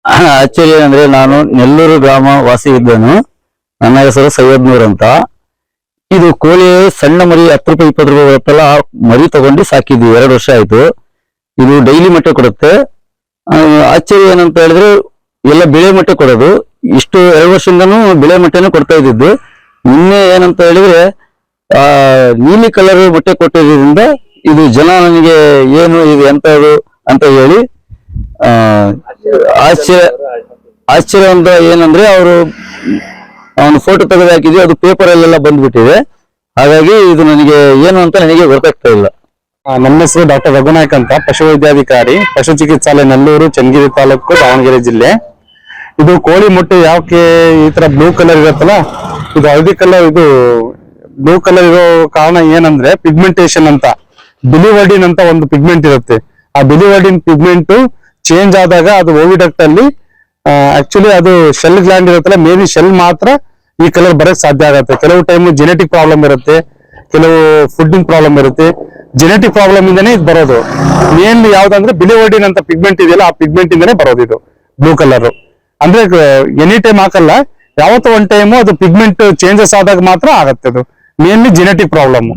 ಆಶ್ಚರ್ಯ ಅಂದ್ರೆ ನಾನು ನೆಲ್ಲೂರು ಗ್ರಾಮ ವಾಸಿ ಇದ್ದನು. ನನ್ನ ಹೆಸರು ಸೈಯದ್ನೂರ್ ಅಂತ. ಇದು ಕೋಳಿ ಸಣ್ಣ ಮರಿ 10 ರೂಪಾಯಿ 20 ರೂಪಾಯಿ ಬರುತ್ತಲ್ಲ, ಮರಿ ತಗೊಂಡು ಸಾಕಿದ್ವಿ. 2 ವರ್ಷ ಆಯ್ತು. ಇದು ಡೈಲಿ ಮೊಟ್ಟೆ ಕೊಡುತ್ತೆ. ಆಶ್ಚರ್ಯ ಏನಂತ ಹೇಳಿದ್ರೆ ಎಲ್ಲ ಬಿಳೆ ಮೊಟ್ಟೆ ಕೊಡೋದು. ಇಷ್ಟು 2 ವರ್ಷದಿಂದನೂ ಬಿಳೆ ಮೊಟ್ಟೆನೇ ಕೊಡ್ತಾ ಇದ್ದಿದ್ದು. ನಿನ್ನೆ ಏನಂತ ಹೇಳಿದ್ರೆ ನೀಲಿ ಕಲರ್ ಮೊಟ್ಟೆ ಕೊಟ್ಟಿರೋದ್ರಿಂದ ಇದು ಜನ ನನಗೆ ಏನು ಇದು ಎಂತದು ಅಂತ ಹೇಳಿ ಆಶ್ಚರ್ಯ ಅಂತ ಏನಂದ್ರೆ ಅವನು ಫೋಟೋ ತೆಗೆದು ಹಾಕಿದ್ವಿ, ಅದು ಪೇಪರ್ ಅಲ್ಲೆಲ್ಲ ಬಂದ್ಬಿಟ್ಟಿದೆ. ಹಾಗಾಗಿ ಇದು ನನಗೆ ಏನು ಅಂತ ನನಗೆ ಗೊತ್ತಾಗ್ತಾ ಇಲ್ಲ. ನನ್ನ ಹೆಸರು ಡಾಕ್ಟರ್ ರಘುನಾಯಕ್ ಅಂತ, ಪಶುವೈದ್ಯಾಧಿಕಾರಿ, ಪಶು ಚಿಕಿತ್ಸಾಲಯ ನೆಲ್ಲೂರು, ಚನ್ನಗಿರಿ ತಾಲೂಕು, ದಾವಣಗೆರೆ ಜಿಲ್ಲೆ. ಇದು ಕೋಳಿ ಮೊಟ್ಟೆ ಯಾಕೆ ಈ ತರ ಬ್ಲೂ ಕಲರ್ ಇರುತ್ತಲ್ಲ, ಇದು ಹಳದಿ ಕಲರ್, ಇದು ಬ್ಲೂ ಕಲರ್ ಇರೋ ಕಾರಣ ಏನಂದ್ರೆ ಪಿಗ್ಮೆಂಟೇಶನ್ ಅಂತ, ಬಿಲಿವರ್ಡಿನ್ ಅಂತ ಒಂದು ಪಿಗ್ಮೆಂಟ್ ಇರುತ್ತೆ. ಆ ಬಿಲಿವರ್ಡಿನ್ ಪಿಗ್ಮೆಂಟ್ ಚೇಂಜ್ ಆದಾಗ ಅದು ಓವಿಡಕ್ಟ್ ಅಲ್ಲಿ ಆಕ್ಚುಲಿ ಅದು ಶೆಲ್ ಗ್ಲ್ಯಾಂಡ್ ಇರುತ್ತಲ್ಲ, ಮೇನ್ ಶೆಲ್ ಮಾತ್ರ ಈ ಕಲರ್ ಬರಕ್ ಸಾಧ್ಯ ಆಗುತ್ತೆ. ಕೆಲವು ಟೈಮ್ ಜೆನೆಟಿಕ್ ಪ್ರಾಬ್ಲಮ್ ಇರುತ್ತೆ, ಕೆಲವು ಫುಡ್ಡಿಂಗ್ ಪ್ರಾಬ್ಲಮ್ ಇರುತ್ತೆ. ಜೆನೆಟಿಕ್ ಪ್ರಾಬ್ಲಮ್ ಇಂದಾನೆ ಇದು ಬರೋದು. ಮೇನ್ ಯಾವ್ದಂದ್ರೆ ಬಿಲಿವರ್ಡಿನ್ ಅಂತ ಪಿಗ್ಮೆಂಟ್ ಇದೆಯಲ್ಲ, ಆ ಪಿಗ್ಮೆಂಟ್ ಇಂದಾನೆ ಬರೋದು ಇದು ಬ್ಲೂ ಕಲರ್. ಅಂದ್ರೆ ಎನಿ ಟೈಮ್ ಹಾಕಲ್ಲ, ಯಾವತ್ತೋ ಒಂದ್ ಟೈಮು ಅದು ಪಿಗ್ಮೆಂಟ್ ಚೇಂಜಸ್ ಆದಾಗ ಮಾತ್ರ ಆಗತ್ತೆ. ಅದು ಮೇನ್ಲಿ ಜೆನೆಟಿಕ್ ಪ್ರಾಬ್ಲಮ್.